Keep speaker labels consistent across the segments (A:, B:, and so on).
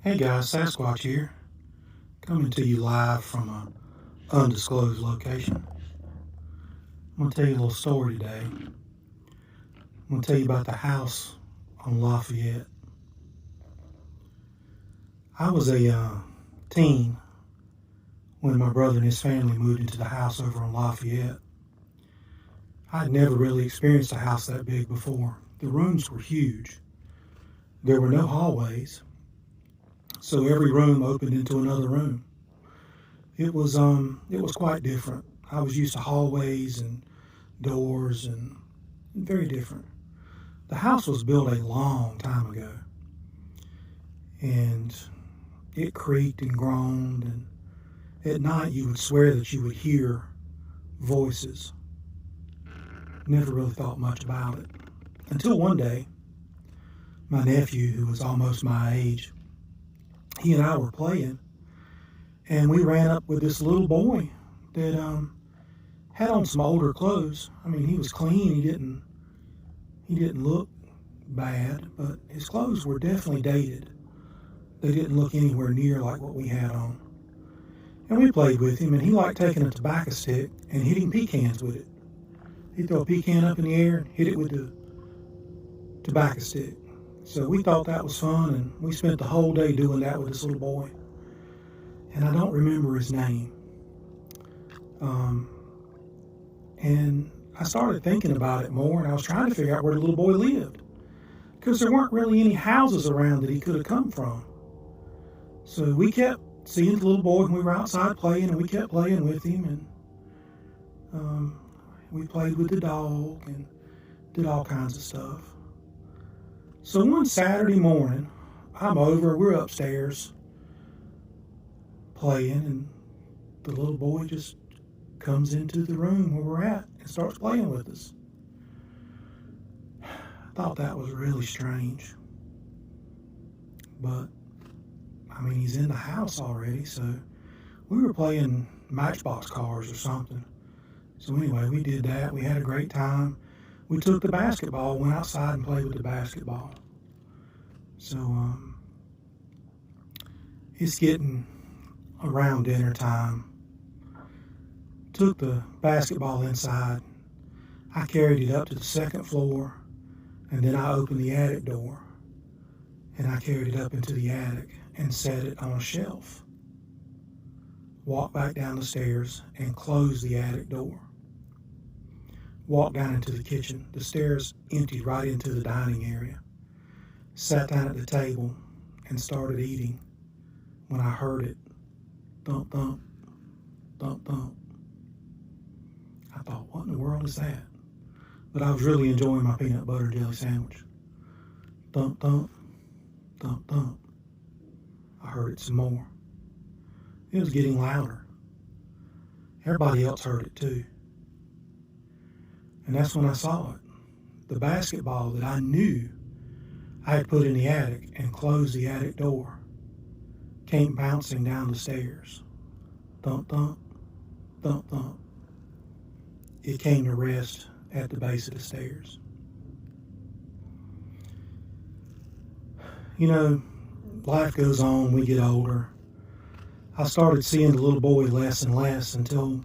A: Hey guys, Sasquatch here, coming to you live from an undisclosed location. I'm going to tell you a little story today. I'm going to tell you about the house on Lafayette. I was a teen when my brother and his family moved into the house over on Lafayette. I'd never really experienced a house that big before. The rooms were huge. There were no hallways, so every room opened into another room. It was quite different. I was used to hallways and doors and very different. The house was built a long time ago, and it creaked and groaned, and at night you would swear that you would hear voices. Never really thought much about it until one day my nephew, who was almost my age, he and I were playing, and we ran up with this little boy that had on some older clothes. I mean, he was clean. He didn't look bad, but his clothes were definitely dated. They didn't look anywhere near like what we had on. And we played with him, and he liked taking a tobacco stick and hitting pecans with it. He'd throw a pecan up in the air and hit it with the tobacco stick. So we thought that was fun, and we spent the whole day doing that with this little boy. And I don't remember his name. And I started thinking about it more, and I was trying to figure out where the little boy lived, because there weren't really any houses around that he could have come from. So we kept seeing the little boy when we were outside playing, and we kept playing with him, and we played with the dog and did all kinds of stuff. So one Saturday morning, we're upstairs playing, and the little boy just comes into the room where we're at and starts playing with us. I thought that was really strange. But, I mean, he's in the house already, so we were playing Matchbox cars or something. So anyway, we did that. We had a great time. We took the basketball, went outside and played with the basketball. So, it's getting around dinner time. Took the basketball inside. I carried it up to the second floor, and then I opened the attic door, and I carried it up into the attic and set it on a shelf. Walked back down the stairs and closed the attic door. Walked down into the kitchen. The stairs emptied right into the dining area. Sat down at the table and started eating when I heard it. Thump, thump, thump, thump. I thought, what in the world is that? But I was really enjoying my peanut butter and jelly sandwich. Thump, thump, thump, thump. I heard it some more. It was getting louder. Everybody else heard it too. And that's when I saw it. The basketball that I knew I had put in the attic and closed the attic door came bouncing down the stairs. Thump, thump, thump, thump. It came to rest at the base of the stairs. You know, life goes on, we get older. I started seeing the little boy less and less until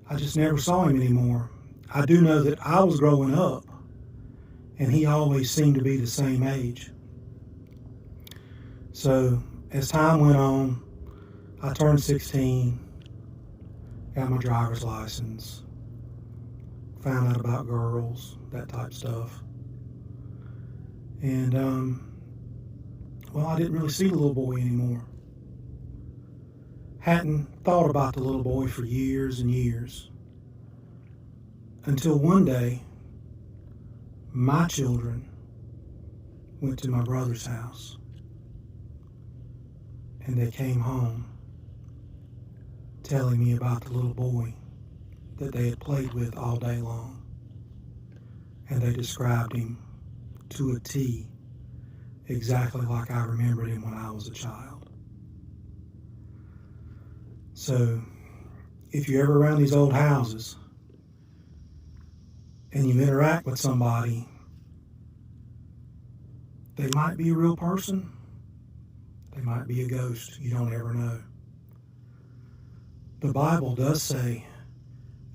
A: I just never saw him anymore. I do know that I was growing up, and he always seemed to be the same age. So as time went on, I turned 16, got my driver's license, found out about girls, that type stuff. And, I didn't really see the little boy anymore. Hadn't thought about the little boy for years and years. Until one day, my children went to my brother's house. And they came home telling me about the little boy that they had played with all day long. And they described him to a T, exactly like I remembered him when I was a child. So, if you're ever around these old houses and you interact with somebody, they might be a real person, they It might be a ghost. You don't ever know. The Bible does say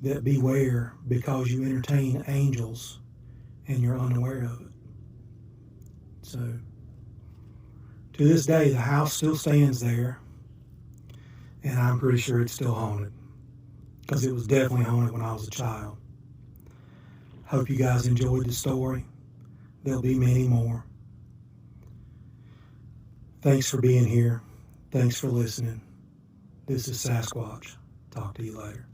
A: that beware because you entertain angels and you're unaware of it. So, to this day, the house still stands there, and I'm pretty sure it's still haunted because it was definitely haunted when I was a child. Hope you guys enjoyed the story. There'll be many more. Thanks for being here. Thanks for listening. This is Sasquatch. Talk to you later.